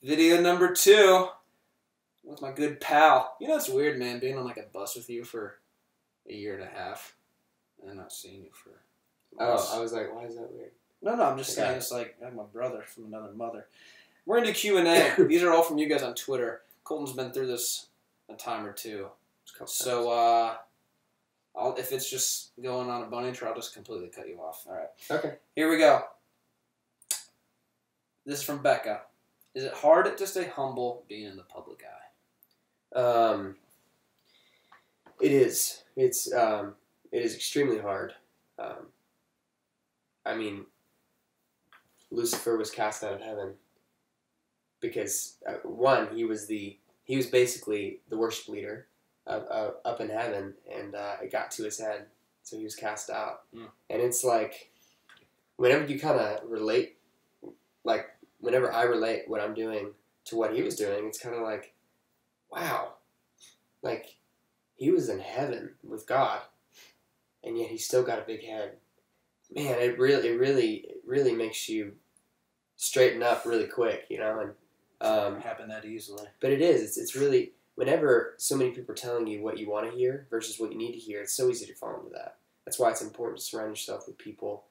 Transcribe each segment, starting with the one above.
Video number 2 with my good pal. You know, it's weird, man, being on like a bus with you for a year and a half and not seeing you for months. Oh, I was like, why is that weird? No, I'm just saying it's like I have my brother from another mother. We're into Q&A. These are all from you guys on Twitter. Colton's been through this a time or two. So, if it's just going on a bunny trail, I'll just completely cut you off. All right. Okay. Here we go. This is from Becca. Is it hard to stay humble being in the public eye? It is. It is extremely hard. I mean, Lucifer was cast out of heaven because one, he was basically the worship leader up in heaven, and it got to his head, so he was cast out. And it's like, whenever you kind of relate, like whenever I relate what I'm doing to what he was doing, it's kind of like, wow, like he was in heaven with God, and yet he still got a big head. Man, it really makes you straighten up really quick, you know. And doesn't happen that easily. But it is. It's really, whenever so many people are telling you what you want to hear versus what you need to hear, it's so easy to fall into that. That's why it's important to surround yourself with people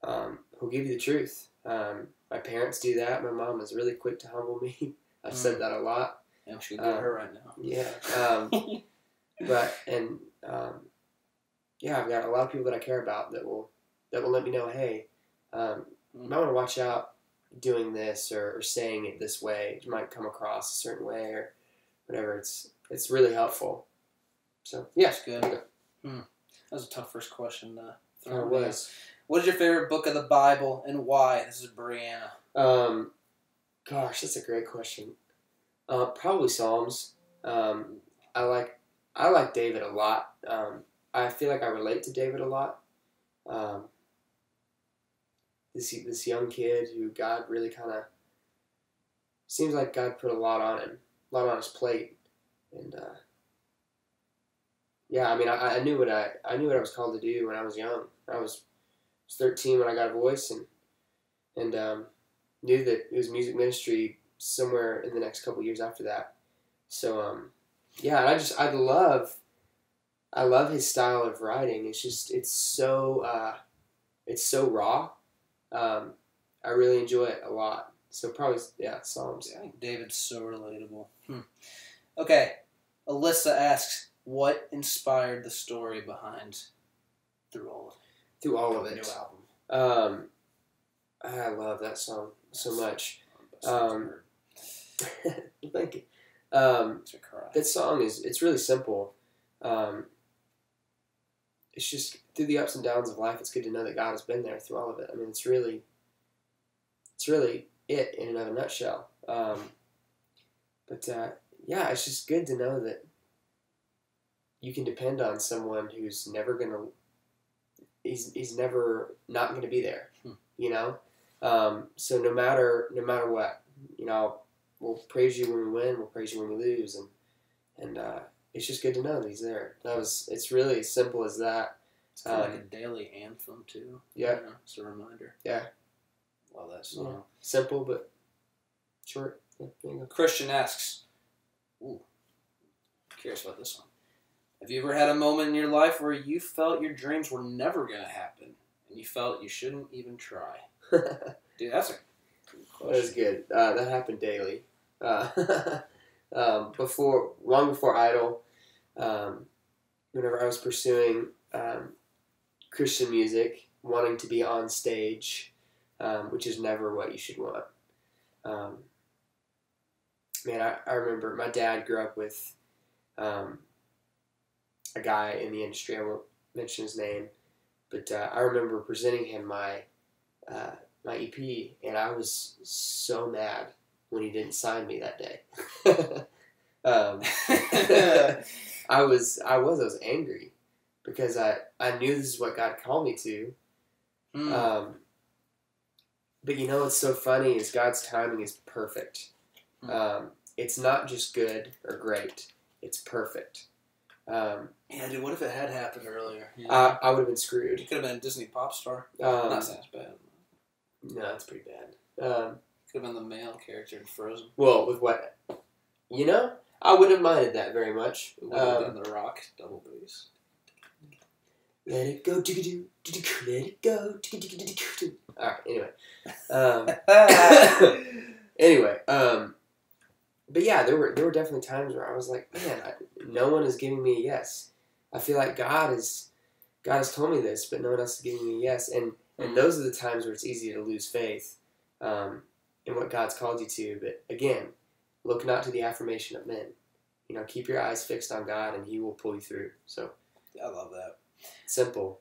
who give you the truth. My parents do that. My mom is really quick to humble me. I've said that a lot. Yeah, we should get her right now. Yeah. Yeah, I've got a lot of people that I care about that will let me know, hey, you might want to watch out doing this or saying it this way. It might come across a certain way or whatever. It's really helpful. So yeah, that's good. That was a tough first question. It was. What is your favorite book of the Bible and why? This is Brianna. Gosh, that's a great question. Probably Psalms. I like David a lot. I feel like I relate to David a lot. This young kid who God really kind of seems like God put a lot on him, a lot on his plate, and yeah, I mean, I knew what I was called to do when I was young. I was 13 when I got a voice, and knew that it was music ministry somewhere in the next couple years after that. So yeah, and I love his style of writing. It's so raw. I really enjoy it a lot. So probably, yeah, Psalms. Yeah, I think David's so relatable. Okay, Alyssa asks, what inspired the story behind Through All of It? New album. I love that song so much. Thank you. That song it's really simple. It's just through the ups and downs of life, it's good to know that God has been there through all of it. I mean, it's really it in and of a nutshell. Yeah, it's just good to know that you can depend on someone who's never gonna, he's never not gonna be there, you know. So no matter what, you know, we'll praise you when we win, we'll praise you when we lose, and it's just good to know that he's there. It's really as simple as that. It's kind of like a daily anthem too. Yeah. You know, it's a reminder. Yeah. Love that song. Yeah. Simple but short. Yeah, there you go. Christian asks, ooh, curious about this one. Have you ever had a moment in your life where you felt your dreams were never going to happen and you felt you shouldn't even try? Dude, that's a good question. That was good. That happened daily. Long before Idol, whenever I was pursuing Christian music, wanting to be on stage, which is never what you should want. Man, I remember my dad grew up with a guy in the industry. I won't mention his name, but I remember presenting him my EP, and I was so mad when he didn't sign me that day. I was angry because I knew this is what God called me to. But you know what's so funny is God's timing is perfect. It's not just good or great, it's perfect. Yeah, dude, what if it had happened earlier? I would have been screwed. You could have been a Disney pop star. Not saying it's bad. No, it's pretty bad. Could have been the male character in Frozen. Well, with what? You know, I wouldn't have minded that very much. It would have been The Rock, double bass. Let it go, let it go. Alright, anyway. But yeah, there were definitely times where I was like, man, no one is giving me a yes. I feel like God has told me this, but no one else is giving me a yes. And those are the times where it's easy to lose faith in what God's called you to. But again, look not to the affirmation of men. You know, keep your eyes fixed on God, and He will pull you through. So I love that. Simple.